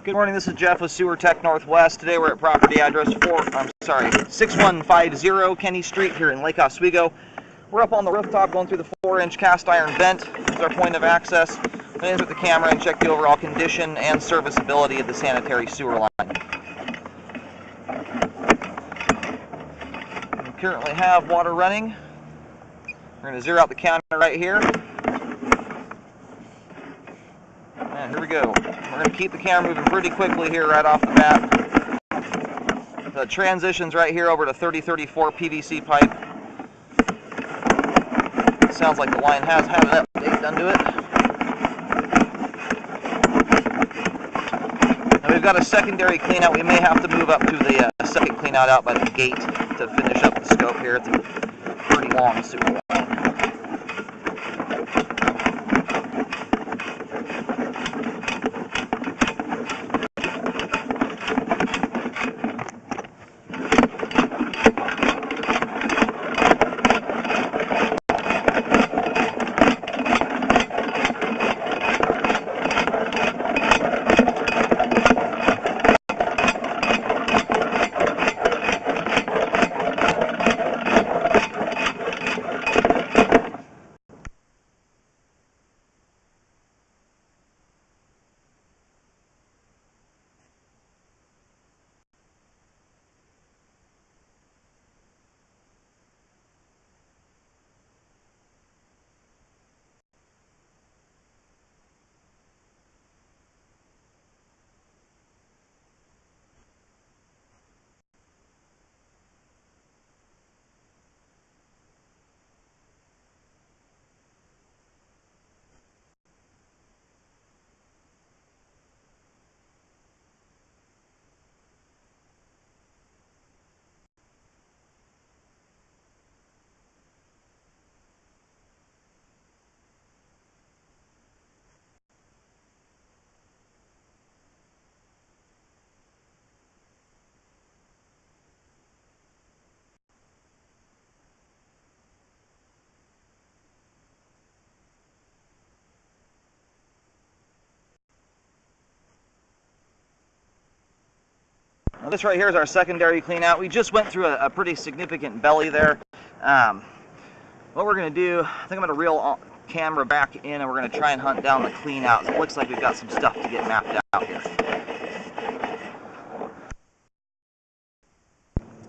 Good morning, this is Jeff with Sewer Tech Northwest. Today we're at property address 6150 Kenny Street here in Lake Oswego. We're up on the rooftop going through the 4-inch cast iron vent. This is our point of access. I'm going to insert the camera and check the overall condition and serviceability of the sanitary sewer line. We currently have water running. We're going to zero out the counter right here. And here we go. We're going to keep the camera moving pretty quickly here right off the bat. The transitions right here over to 3034 PVC pipe. It sounds like the line has had an update done to it. Now we've got a secondary cleanout. We may have to move up to the second cleanout out by the gate to finish up the scope here. It's a pretty long sewer line. Now this right here is our secondary clean out. We just went through a pretty significant belly there. What we're going to do, I think I'm going to reel camera back in and we're going to try and hunt down the clean out. It looks like we've got some stuff to get mapped out here.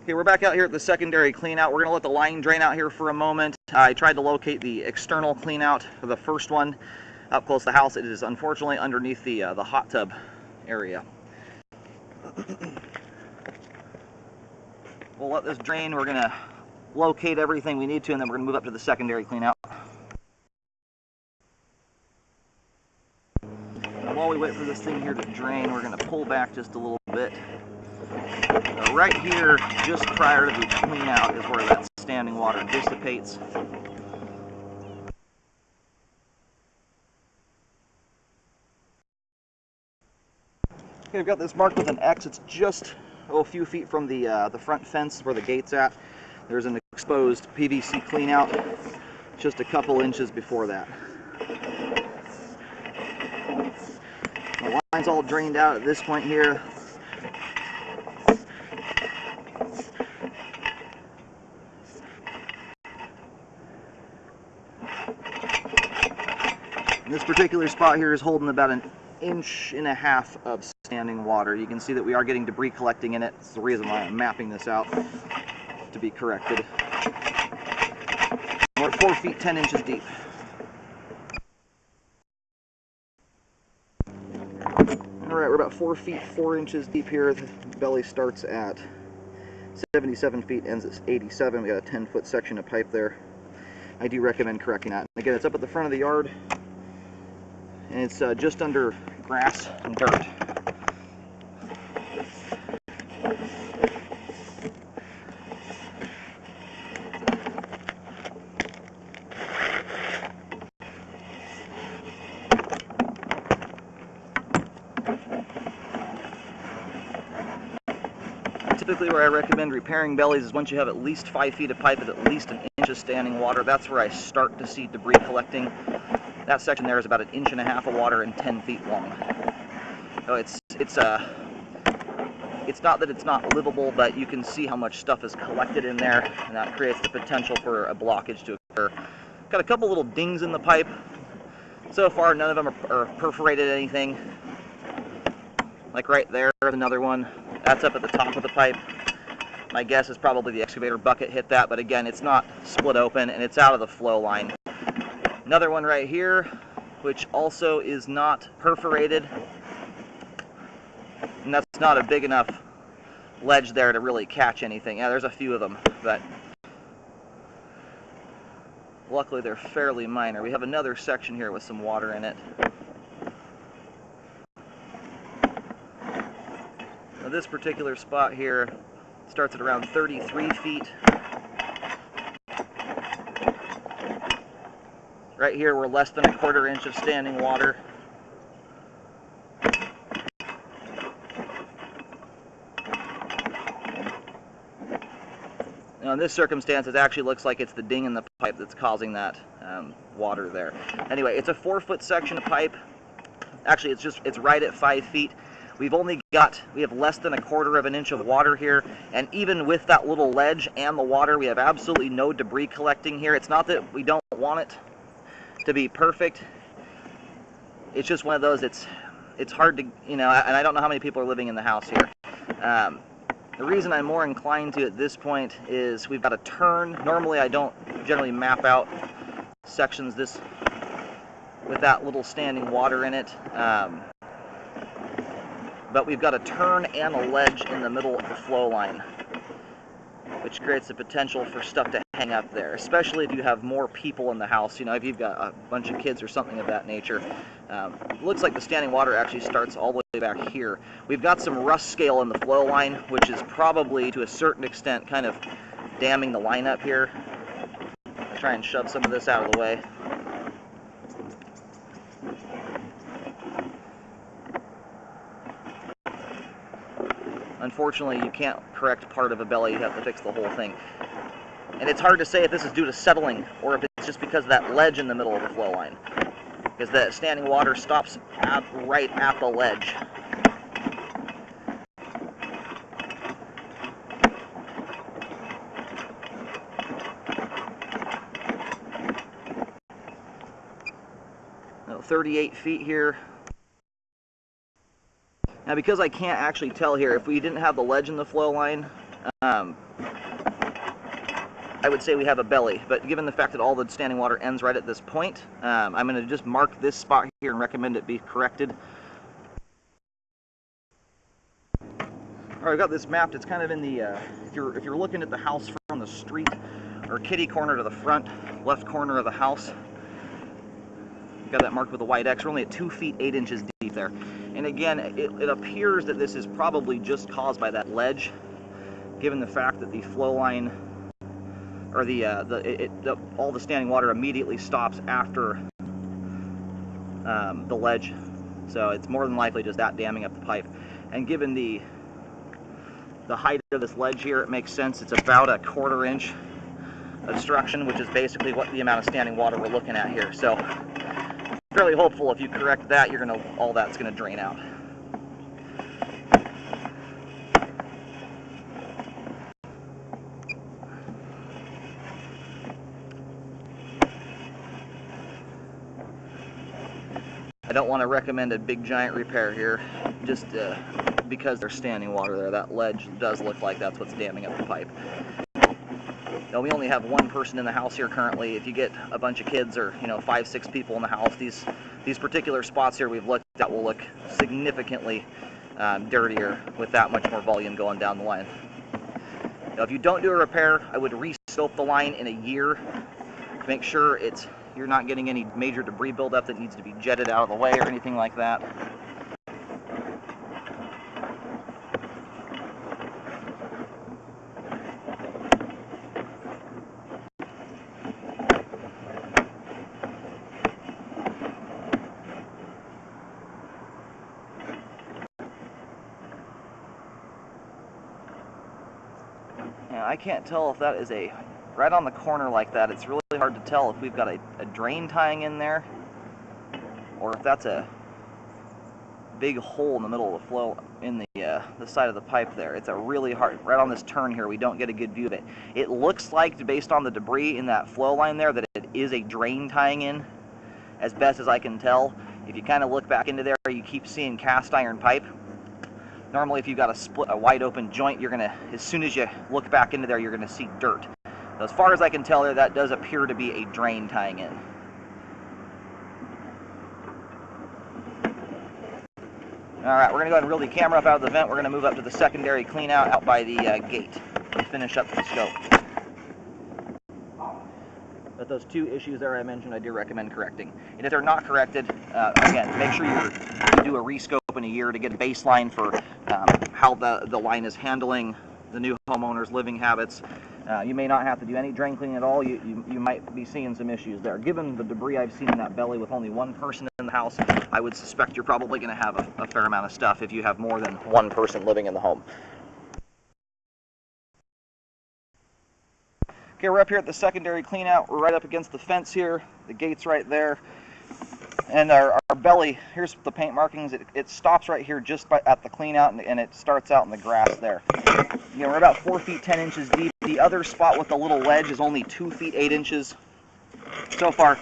Okay, we're back out here at the secondary clean out. We're going to let the line drain out here for a moment. I tried to locate the external clean out for the first one up close to the house. It is unfortunately underneath the hot tub area. We'll let this drain. We're going to locate everything we need to, and then we're going to move up to the secondary clean out. And while we wait for this thing here to drain, we're going to pull back just a little bit. Right here, just prior to the clean out, is where that standing water dissipates. Okay, we've got this marked with an X. It's just a few feet from the front fence where the gate's at. There's an exposed PVC clean out just a couple inches before that. The line's all drained out at this point here. And this particular spot here is holding about 1.5 inches of standing water. You can see that we are getting debris collecting in it. It's the reason why I'm mapping this out to be corrected. We're at 4 feet 10 inches deep. Alright, we're about 4 feet 4 inches deep here. The belly starts at 77 feet, ends at 87. We got a 10-foot section of pipe there. I do recommend correcting that. Again, it's up at the front of the yard, and it's just under grass and dirt. Typically where I recommend repairing bellies is once you have at least 5 feet of pipe with at least 1 inch of standing water. That's where I start to see debris collecting. That section there is about 1.5 inches of water and 10 feet long. So it's it's not that it's not livable, but you can see how much stuff is collected in there, and that creates the potential for a blockage to occur. Got a couple little dings in the pipe. So far, none of them are perforated anything. Like right there, another one. That's up at the top of the pipe. My guess is probably the excavator bucket hit that, but again, it's not split open, and it's out of the flow line. Another one right here, which also is not perforated. And that's not a big enough ledge there to really catch anything. Yeah, there's a few of them, but luckily they're fairly minor. We have another section here with some water in it. Now this particular spot here starts at around 33 feet. Right here we're less than a quarter inch of standing water. Now in this circumstance, it actually looks like it's the ding in the pipe that's causing that water there. Anyway, it's a 4-foot section of pipe. Actually, it's right at 5 feet. We have less than a quarter of an inch of water here, and even with that little ledge and the water, we have absolutely no debris collecting here. It's not that we don't want it to be perfect. It's just one of those, it's hard to, and I don't know how many people are living in the house here. The reason I'm more inclined to at this point is we've got a turn. Normally I don't generally map out sections with that little standing water in it. But we've got a turn and a ledge in the middle of the flow line, which creates the potential for stuff to hang up there, especially if you have more people in the house. If you've got a bunch of kids or something of that nature. It looks like the standing water actually starts all the way back here. We've got some rust scale in the flow line, which is probably to a certain extent kind of damming the line up here. I'll try and shove some of this out of the way. Unfortunately, you can't correct part of a belly, you have to fix the whole thing. And it's hard to say if this is due to settling or if it's just because of that ledge in the middle of the flow line. Because the standing water stops right at the ledge. Now, 38 feet here. Now, because I can't actually tell here, if we didn't have the ledge in the flow line, I would say we have a belly. But given the fact that all the standing water ends right at this point, I'm going to just mark this spot here and recommend it be corrected. All right, I've got this mapped. It's kind of in the, if you're looking at the house from the street, or kitty corner to the front, left corner of the house. Got that marked with a white X. We're only at 2 feet 8 inches deep there. And again, it appears that this is probably just caused by that ledge, given the fact that the flow line, or all the standing water immediately stops after the ledge. So it's more than likely just that damming up the pipe. And given the height of this ledge here, it makes sense. It's about a quarter inch obstruction, which is basically what the amount of standing water we're looking at here. So fairly hopeful if you correct that, all that's gonna drain out. I don't want to recommend a big giant repair here, just because there's standing water there. That ledge does look like that's what's damming up the pipe. Now, we only have one person in the house here currently. If you get a bunch of kids or 5, 6 people in the house, these particular spots here we've looked at will look significantly dirtier with that much more volume going down the line. Now, if you don't do a repair, I would re-scope the line in a year to make sure you're not getting any major debris buildup that needs to be jetted out of the way or anything like that. Now, I can't tell if that is right on the corner like that. It's really hard to tell if we've got a drain tying in there or if that's a big hole in the middle of the flow in the side of the pipe there. It's a really hard, right on this turn here, we don't get a good view of it. It looks like, based on the debris in that flow line there, that it is a drain tying in, as best as I can tell. If you kind of look back into there, you keep seeing cast iron pipe. Normally, if you've got a wide open joint, you're gonna, as soon as you look back into there, you're gonna see dirt. So as far as I can tell there, that does appear to be a drain tying in. Alright, we're going to go ahead and reel the camera up out of the vent. We're going to move up to the secondary cleanout out by the gate and finish up the scope. But those two issues there I mentioned, I do recommend correcting. And if they're not corrected, again, make sure you do a rescope in a year to get a baseline for how the line is handling the new homeowner's living habits. You may not have to do any drain cleaning at all. You might be seeing some issues there. Given the debris I've seen in that belly with only one person in the house, I would suspect you're probably going to have a fair amount of stuff if you have more than one person living in the home. Okay, we're up here at the secondary cleanout. We're right up against the fence here. The gate's right there. And our belly, here's the paint markings. It stops right here just at the cleanout, and it starts out in the grass there. You know, we're about 4 feet 10 inches deep. The other spot with the little ledge is only 2 feet 8 inches. So far,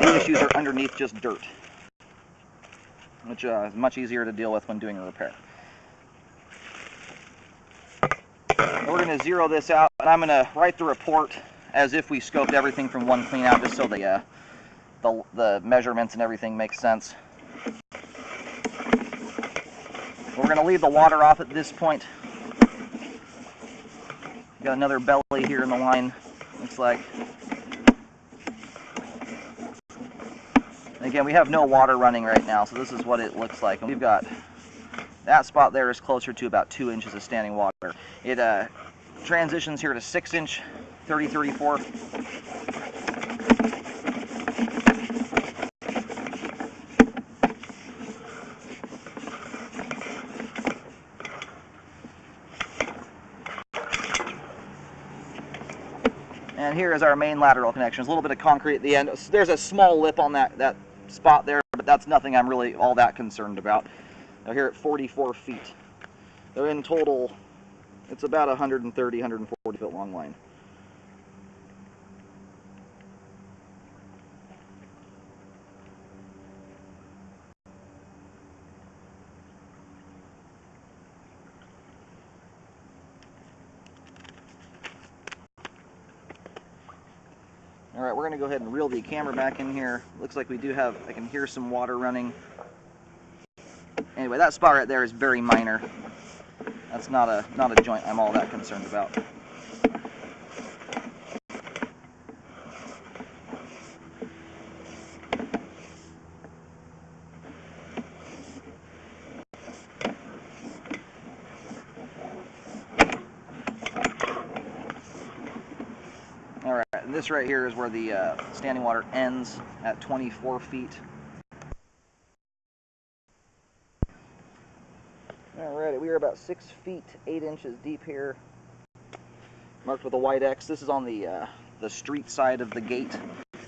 the issues are underneath just dirt, which is much easier to deal with when doing a repair. We're going to zero this out, and I'm going to write the report as if we scoped everything from one clean out, just so the measurements and everything make sense. We're going to leave the water off at this point. Got another belly here in the line, looks like. Again, we have no water running right now, so this is what it looks like. And we've got that spot there is closer to about 2 inches of standing water. It transitions here to 6-inch 30-34. And here is our main lateral connection. There's a little bit of concrete at the end. There's a small lip on that spot there, but that's nothing I'm really all that concerned about. Now here at 44 feet. So in total, it's about 130, 140 foot long line. Alright, we're going to go ahead and reel the camera back in here. Looks like we do have, I can hear some water running. Anyway, that spot right there is very minor. That's not a joint I'm all that concerned about. Alright, and this right here is where the standing water ends at 24 feet. Alright, we are about 6 feet 8 inches deep here, marked with a white X. This is on the street side of the gate.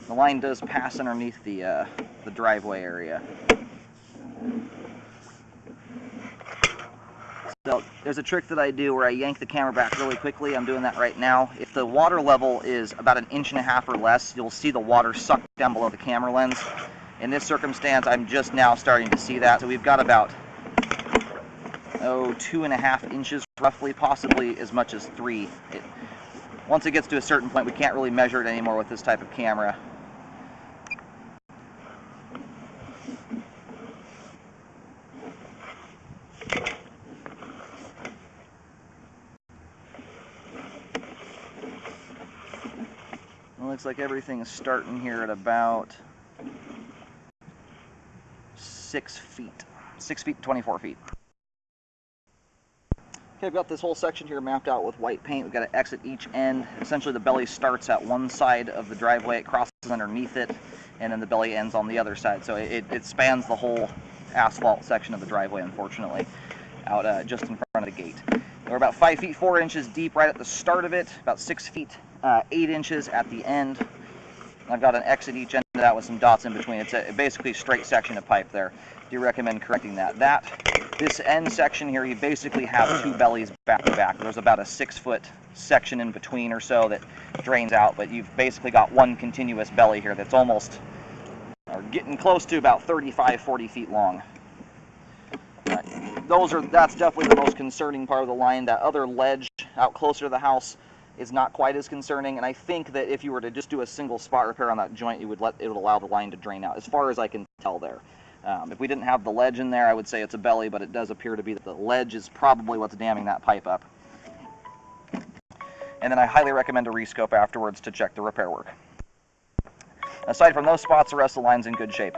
The line does pass underneath the driveway area. So there's a trick that I do where I yank the camera back really quickly. I'm doing that right now. If the water level is about 1.5 inches or less, you'll see the water suck down below the camera lens. In this circumstance, I'm just now starting to see that. So we've got about 2.5 inches roughly, possibly as much as 3. Once it gets to a certain point, we can't really measure it anymore with this type of camera. It looks like everything is starting here at about 6 feet. 6 feet, 24 feet. Okay, I've got this whole section here mapped out with white paint. We've got to exit each end. Essentially, the belly starts at one side of the driveway, it crosses underneath it, and then the belly ends on the other side. So it spans the whole asphalt section of the driveway, unfortunately, out just in front of the gate. We're about 5 feet 4 inches deep right at the start of it, about 6 feet 8 inches at the end. I've got an exit each end that with some dots in between. It's a basically straight section of pipe there. Do recommend correcting that. This end section here, you basically have two bellies back to back. There's about a 6-foot section in between or so that drains out, but you've basically got one continuous belly here that's almost, or getting close to about 35, 40 feet long. That's definitely the most concerning part of the line. That other ledge out closer to the house is not quite as concerning, and I think that if you were to just do a single spot repair on that joint, it would allow the line to drain out, as far as I can tell there. If we didn't have the ledge in there, I would say it's a belly, but it does appear to be that the ledge is probably what's damming that pipe up. And then I highly recommend a rescope afterwards to check the repair work. Aside from those spots, the rest of the line's in good shape.